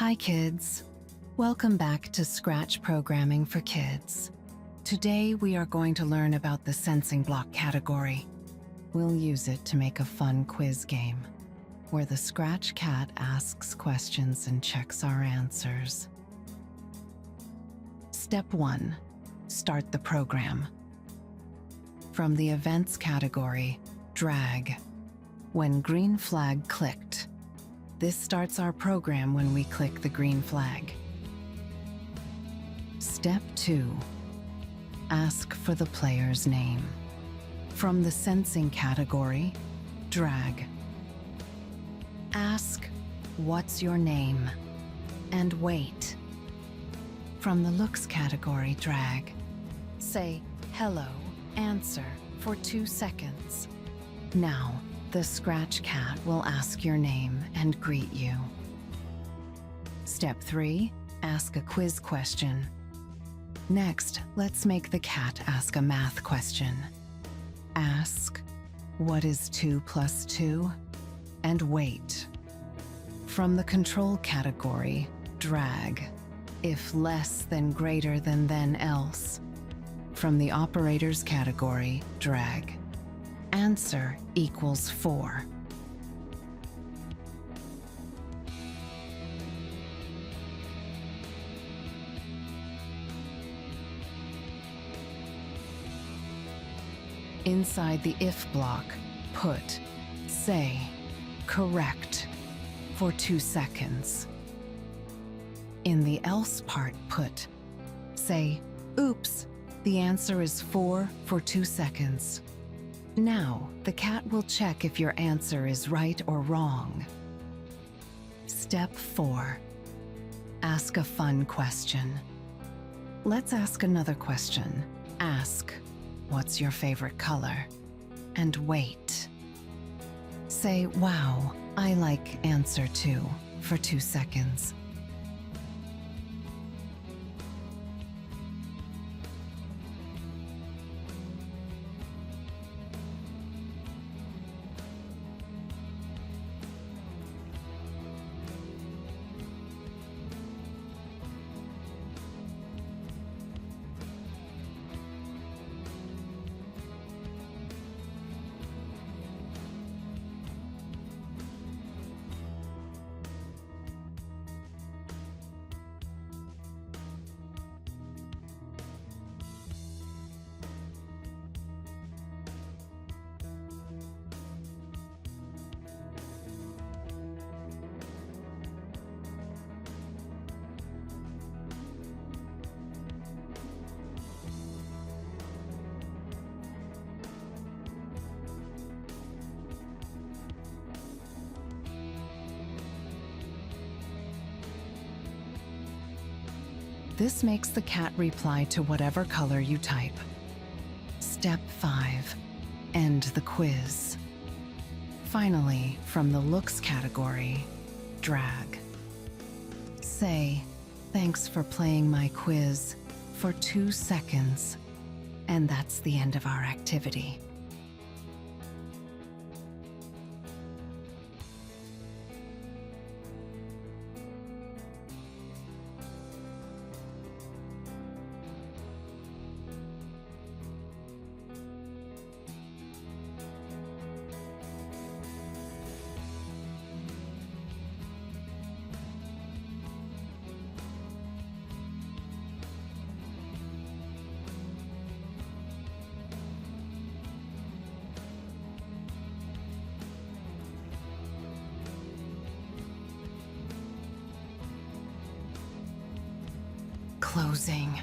Hi kids, welcome back to Scratch Programming for Kids. Today we are going to learn about the sensing block category. We'll use it to make a fun quiz game, where the Scratch Cat asks questions and checks our answers. Step 1. Start the program. From the Events category, drag. When green flag clicked. This starts our program when we click the green flag. Step 2. Ask for the player's name. From the Sensing category, drag. Ask, "What's your name?" and wait. From the Looks category, drag. Say, "Hello, answer" for 2 seconds. Now, the Scratch Cat will ask your name and greet you. Step 3. Ask a quiz question. Next, let's make the cat ask a math question. Ask, "What is 2 plus 2?" and wait. From the Control category, drag. If less than greater than then else. From the Operators category, drag. Answer equals 4. Inside the if block, put, say, "Correct" for 2 seconds. In the else part, put, say, "Oops, the answer is 4" for 2 seconds. Now, the cat will check if your answer is right or wrong. Step 4. Ask a fun question. Let's ask another question. Ask, "What's your favorite color?" and wait. Say, "Wow, I like answer 2" for 2 seconds. This makes the cat reply to whatever color you type. Step 5. End the quiz. Finally, from the Looks category, drag. Say, "Thanks for playing my quiz" for 2 seconds. And that's the end of our activity. Closing.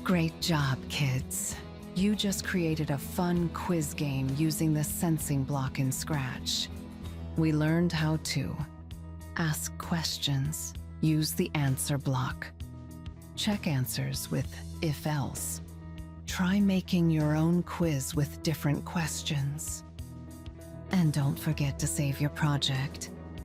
Great job, kids. You just created a fun quiz game using the sensing block in Scratch. We learned how to ask questions, use the answer block, check answers with if-else, try making your own quiz with different questions. And don't forget to save your project.